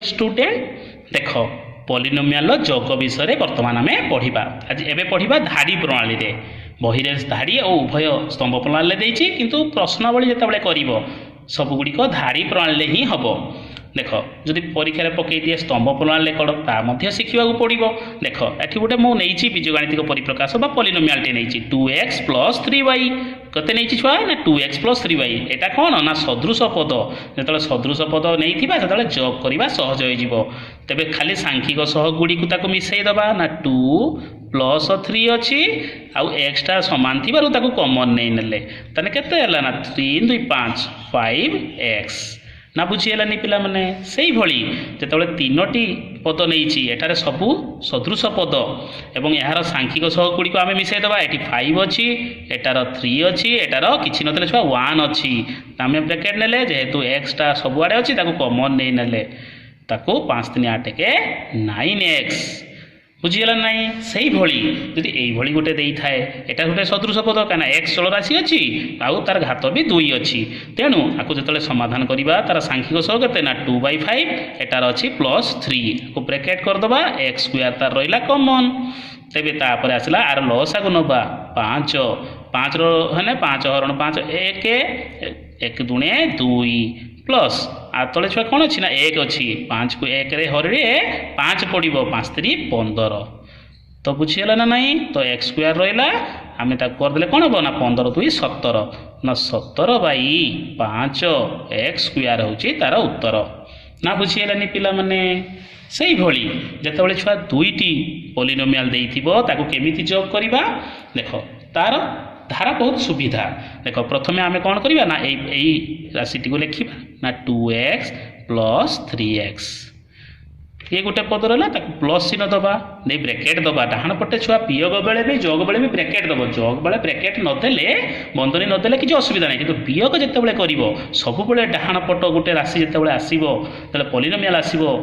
Student देख polynomial जोग विषय बर्तमान आम पढ़ा आज एवं पढ़ा धाड़ी प्रणाली रे बही धाड़ी और उभय स्तंभ प्रणाली देती किंतु प्रश्नावली जिते कर सबुगुड़िक धाड़ी प्रणाली ही हम देख जदि परीक्षा पकई दिए स्तंभ प्रणाली कौन ता शिखा पड़ो देख ये गोटे मुझे बीजगणितिक परिप्रकाश पॉलिनोमियलटे नहीं 2x + 3y कते नहीं छुआ ना 2x + 3y यहाँ कौन ना सदृश पद जो सदृश पद नहीं से जोग करवा सहज हो तेरे खाली सांख्यिक सहगुड़ी को मिसईदबा ना 2 + 3 अच्छी आउ एक्सट्रा सामान थी कमन नहीं नेले ताने केते ना 3 2 5 5x ना बुझीगलानी पिला माने से भली जिते तीनोटी पद नहीं एठारे सबू सदृश पद एवं यार सांख्यिक सहगुड़ी को आम मिसईदबा ये 5 अच्छी एटार 3 अच्छी एटार कि ना छुआ 1 अच्छी आम ब्रैकेट नेले जेहेतु एक्सटा सबुआड़े अच्छी कमन नहीं नेले 5 3 8 के 9x बुझीगला नाई से भली जदि यही गोटे दे थाए यहाँ गोटे सदृश पद कहीं एक्स चलराशि अच्छी आउ तार घात भी 2 अच्छी तेणु आपको जो समाधान करवा तार सांख्यिक सह के 2/5 एटार अच्छी +3 को ब्रैकेट करदे x² तार रहा कमन तेरे तापर आसला आर लसागु नवा 5 5 रे 5 हरण 5 1 1 दूणे 2 प्लस आ तले छुआ कौन अच्छी ना 1 अच्छी 5 को 1 रे हर 5 पड़ो 5 3 15 तो बुझीगला ना नहीं तो x² रहा आम करदे कौन हम ना 15 2 17 ना 17/5 x² हूँ तार उत्तर ना बुझीगलानी पिला माने से भली जिते छुआ दुईटी पॉलिनोमियल देता केमिति जोग करवा देख तार धारा बहुत सुविधा देख प्रथमे आम कौन करवा ना यही राशिटी को लिखा ना 2x + 3x ये गोटे पद रहा प्लस चिन्ह दबा नहीं ब्रैकेट दबा डाहाण पटे छुआ वियोग बेले भी जोग बेले भी ब्रैकेट दब जोग बेले ब्रैकेट नदेले बंधनी नदेले किसी असुविधा नहीं किंतु वियोग जिते कर सब डाहाण पट गोटे राशि जिते आसो तेल पॉलिनोमियल आसो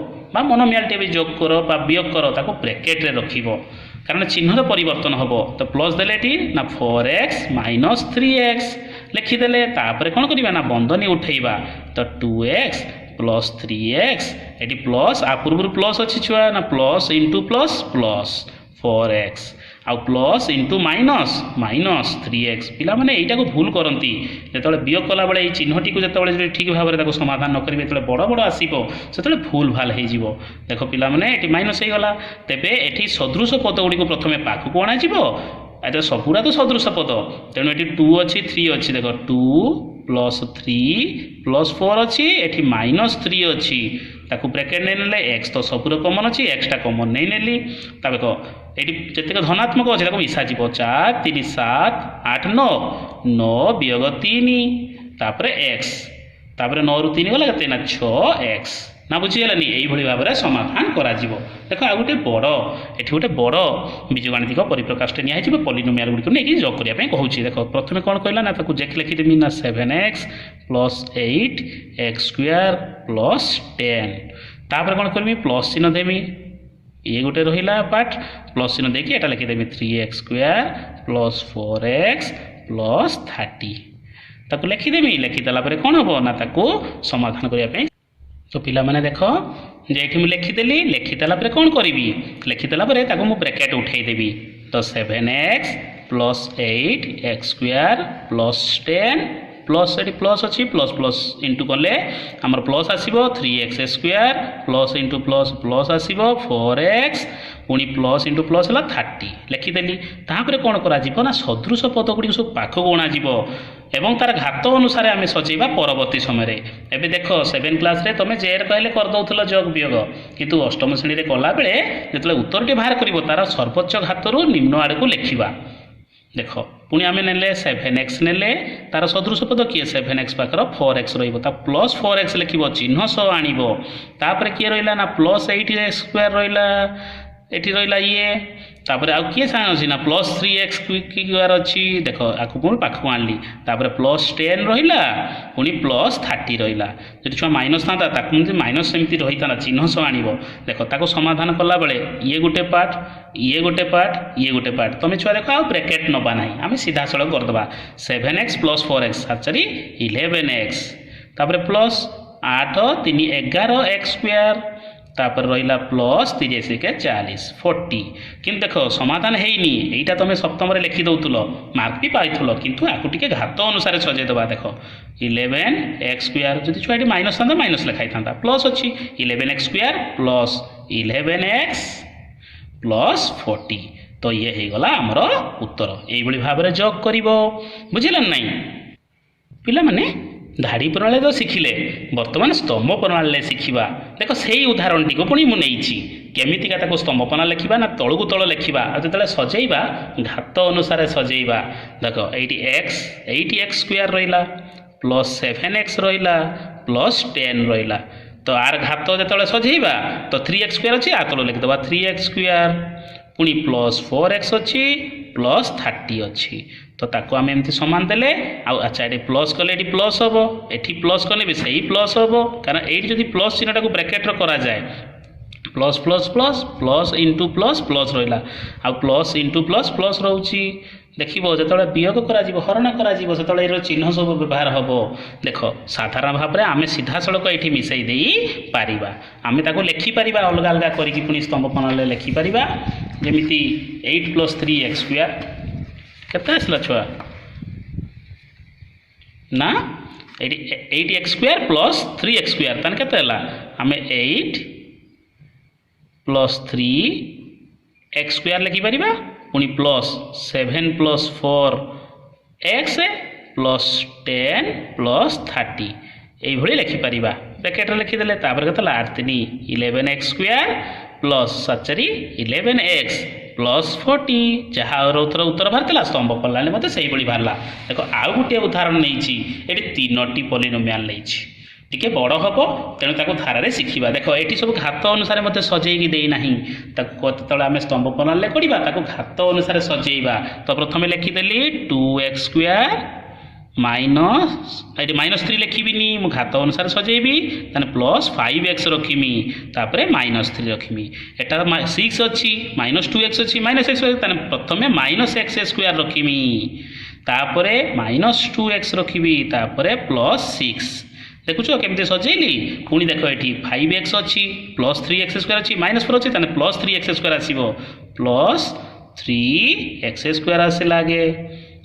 मोनोमियलटे भी जोग कर वियोग कर ताको ब्रैकेट रे रखिबो कारण चिन्हर परिवर्तन हम तो प्लस देले ना 4x - 3x लिखिदेले तापर कौन करवा ना बंधनी उठेबा तो 2x + 3x ये प्लस आ पूर्व प्लस अच्छी छुआ ना plus into plus plus 4x आउ प्लस इंटू माइनस 3x पिला माने एटा को भूल करती जो वियोग कला बेले चिन्हटी को जो ठीक भाव में समाधान न करेंगे जो बड़ बड़ आसो से भूल भाल हो देख पिला माने ये माइनस हो गला तेबे एठी सदृश पद गुड़ी को प्रथमे पाखक अणा सबूरा तो सदृश पद तेणु ये 2 अच्छी 3 अच्छी देख 2 + 3 + 4 अच्छी ये -3 अच्छी ताकू ब्रैकेट नहीं नेले एक्स तो सबूर कमन अच्छी एक्सटा कमन नहीं नेली तब ये जितक धनात्मक अच्छे मिसा जीव 4 3 7 8 9 9 वियोग 3 तापर एक्स तापर 9 ରୁ 3 गला के 6x ना बुझीगलानी यही भाव में समाधान करा देख आ गोटे बड़ ये गोटे बड़ बीजगणितिक परिप्रकाशटे निजी पॉलिनोमियल गुड़ी नहीं जोग करने कहूँ देख प्रथम कौन कहला ना लिखिदेवी ना 7x + 8 x² + 10 तापर कौन करमी प्लस चिन्ह देमी ये गोटे रहा पार्ट प्लस चिन्ह देकी एटा लिखिदेवी 3x² + 4x + 30 ताको लिखिदेवी लिखिदेला कौन हम ना समाधान करने तो पिला माने देख जे मुझे लिखिदेली लिखिदेला कौन करी लिखिदेला मुझे ब्रैकेट उठेदेवी तो 7x + 8 x² + 10 प्लस ये प्लस अच्छी प्लस प्लस इंटू कले आमर प्लस आसो 3x² plus into plus plus आसो 4x पुणी प्लस इंटू प्लस है 30 लिखिदेली तापर कौन करा सदृश पद गुड़ी सब पाखक अणाजिव एवं तार घात अनुसार आम सजेवा परवर्ती समय एवं देख 7 क्लास रे तुम जेर कहले करदे जोग वियोग किंतु अष्टम श्रेणी में कला बेले जो उत्तरटी बाहर कर तार सर्वोच्च घात रु निम्न आड़ को लिखा देख पुणी आम ने 7x ने तार सदृश पद किए 7x पाखर 4x रहा प्लस 4x लिख चिन्ह सह आनपर किए रहा ना +8x² रहा ये रहा ये तापर आउ किए साइन अच्छी ना +3x² अच्छी देख आपको पुणी पाखक आनली +10 रहा पुणी +30 रहा जो छुआ माइनस था माइनस सेमती रही था चिन्ह सह आन देख ताको समाधान कला बेले ये गोटे पार्ट ये गोटे पार्ट ये गोटे पार्ट तुम छुआ देख आ ब्रैकेट नवा ना आम सीधा सड़क करदे 7x + 4x 11x तापर प्लस 8 3 11 x² तापर रहा प्लस 83 के 40 40 कि देख समाधान हैनी यहीटा तुम सप्तम लिखि दौल मार्क भी पाइल किंतु आपको टी घात अनुसार सजेदेवा देख 11x² जदि छुआ माइनस था माइनस लिखाई था प्लस अच्छी 11x² प्लस 11x प्लस 40 तो ये हो गला आमर उत्तर यही भाव में जग कर बुझिल ना पिला माने धाड़ी प्रणाली तो शिखिले बर्तमान स्तंभ प्रणाली शिखा देख से ही उदाहरण टी पुणी मुझे केमितिका ताको स्तंभ प्रणाली लिखा ना तलू तल लिखा जो सजेबा घात अनुसार सजेबा देख ये x² रहा प्लस 7x रहा प्लस 10 रहा तो आर घात जो सजेबा तो 3x² अच्छी आ तल लिखिदेवा 3x² पुणी प्लस 4x अच्छी प्लस 30 अच्छी तो ताको आम एमती सामान देले अच्छा ये प्लस कले ये प्लस हम ये प्लस कले भी सही प्लस हम कारण ये जब प्लस चिन्हटा को ब्रैकेट्र करा जाए plus plus plus plus into plus plus रहा आ प्लस इंटू प्लस प्लस रोचे देखो जो वियोग हरण कर चिन्ह सब व्यवहार हम देख साधारण भाव में आम सीधा सड़क ये मिसई दे पारिबा आम ताको लिखिपर अलग अलग कर स्तंभ प्रणाली लिखिपर जमी 8 + 3x² केते आसला छुआ ना 8x² प्लस 3x² तान केते हला आमे 8 + 3x² लिखि परिबा पुनी प्लस 7 + 4x प्लस 10 प्लस 30 यही भली लिखिपर ब्रैकेट लिखिदेले केते 8 3 11x² प्लस 11x प्लस 40 जहाँ उत्तर बाहर स्तंभ प्रणाली मत से बाहर देख आउ गोटे उदाहरण नहीं ये 3टी पॉलिनोमियल नहीं टी बड़ हम तेणु ताको धारा शिखा देख ये सब घात अनुसार मत सजेगी देना जो आम स्तंभ प्रणाली पढ़ा घात अनुसार सजेबा तो प्रथम लिखिदेली 2x² -3 लिखिबिनी मु घात अनुसार सजेबी ताने प्लस 5x रखिमी तापरे -3 रखिमी एटा 6 अच्छी -2x अच्छी -x ताने प्रथमे -x² रखिमी तापरे -2x रखिबी तापरे +6 देखुछ केमती सजेली पुणी देख ये 5x अच्छी प्लस 3x² अच्छी -4 अच्छी ताने प्लस 3x² आसीबो प्लस 3x² आसे लागे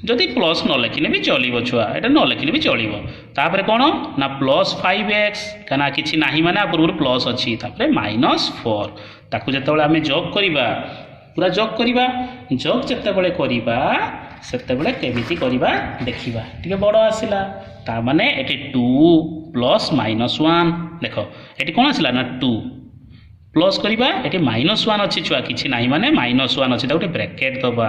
जदि प्लस न लिखिले भी चलो छुआ यहाँ न लिखिले भी चलो तापर कौन ना प्लस 5x क्या कि ना माने पूर्व प्लस अच्छी -4 ताकू जो आम जग करवा पूरा जग करवा जग जितेबाला करवा सेतेबेले केमिति करवा देखिबा टिके बड़ आसिला ता माने एटी 2 + -1 देख ये कौन आसिला ना 2 प्लस करवा ये -1 अच्छी छुआ कि ना माने -1 अच्छी गोटे ब्रैकेट दबा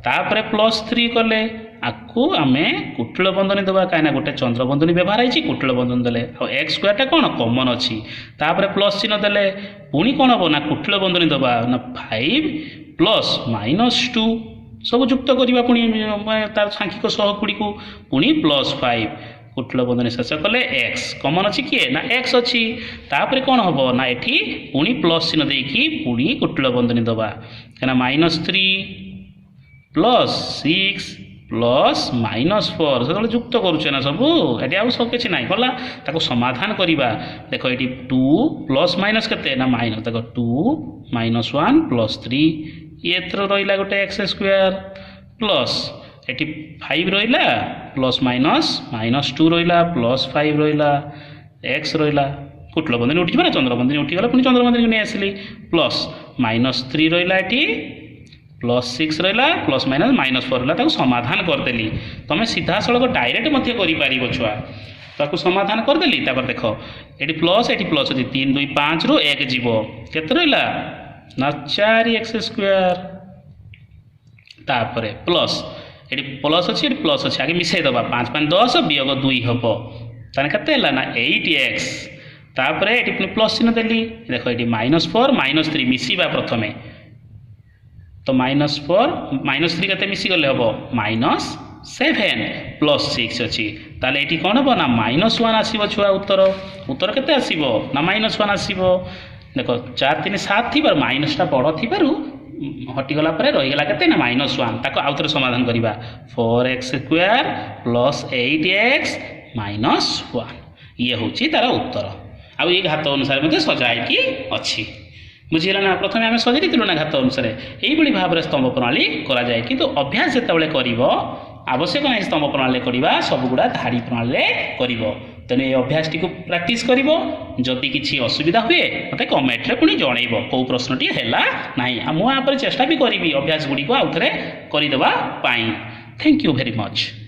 तापर +3 कले आपको आम कुटिल बंधनी दबा कहीं गोटे चंद्र बंधनी व्यवहार होती कुटिल बंधन देले x² कौन कमन अच्छी तापर प्लस चिन्ह देले पुणी कौन हम ना कुटिल बंधनी दबा ना 5 + -2 सब युक्त करवा पुणी तार सांख्यिक सहगुड़ी को पुणी +5 कुटिल बंधनी शेष कले x कमन अच्छी किए ना x अच्छी तापर कौन हम ना ये पुणी प्लस चिन्ह देकी पुणी कुटिल बंधनी दबा कहीं -3 +6 प्लस -4 से युक्त करुचे ना सब ये आउ सब किसी ना गला ताको समाधान करवा देख ये 2 प्लस माइनस के ना माइनस देख 2 -1 +3 ये रहा गोटे x² प्लस ये 5 रहा प्लस -2 रहा +5 रहा x रहा कुटिल बंधनी उठी ना चंद्रबंधनी उठीगला पुणी चंद्रबंधनी नहीं आसली प्लस -3 रहा ये +6 रहा प्लस -4 रहा समाधान करदेली तुम सीधा सड़क डायरेक्ट कर छुआ ताकू समाधान करदेली देख ये प्लस अच्छी 3 2 5 रु 1 जीव केते रहा ना 4x² तापर प्लस ये प्लस अच्छी प्लस अच्छी आगे मिसई दबा 5 5 10 वियोग 2 हम ताने केते ना 8x तापर ये प्लस चिन्ह देली देख ये -4 -3 मिसवा प्रथमे तो -4 -3 के मिसीगले हम -7 +6 अच्छी ताले ये कौन हम ना -1 आसो छुआ उत्तर उत्तर केते आसीबो ना -1 आसीबो देख 4 3 7 थी माइनसटा बड़ थी हटिगला रहीगला के ना -1 ताको आउ थे समाधान करवा 4x² + 8x - 1 ये हूँ तार उत्तर ଆଉ ଏ ଘାତ ଅନୁସାରେ ମଧ୍ୟ ସଜା ହେଇକି ଅଛି। ବୁଝିଗଲା ନା? ପ୍ରଥମେ ଆମେ ସଜାଇ ଦେଇଥିଲୁ ନା ଘାତ ଅନୁସାରେ। ଏଇଭଳି ଭାବରେ ସ୍ତମ୍ଭ ପ୍ରଣାଳୀ କରାଯାଏ, କିନ୍ତୁ ଅଭ୍ୟାସ ଯେତେବେଳେ କରିବ ଆବଶ୍ୟକ ନାହିଁ ସ୍ତମ୍ଭ ପ୍ରଣାଳୀରେ କରିବା, ସବୁଗୁଡ଼ା ଧାଡ଼ି ପ୍ରଣାଳୀରେ କରିବ। ତେଣୁ ଏ ଅଭ୍ୟାସଟିକୁ ପ୍ରାକ୍ଟିସ୍ କରିବ। ଯଦି କିଛି ଅସୁବିଧା ହୁଏ ମୋତେ କମେଣ୍ଟରେ ପୁଣି ଜଣେଇବ କେଉଁ ପ୍ରଶ୍ନଟି ହେଲା ନାହିଁ। ଆଉ ମୁଁ ୟା ପରେ ଚେଷ୍ଟା ବି କରିବି ଅଭ୍ୟାସ ଗୁଡ଼ିକୁ ଆଉ ଥରେ କରିଦେବା ପାଇଁ। Thank you very much.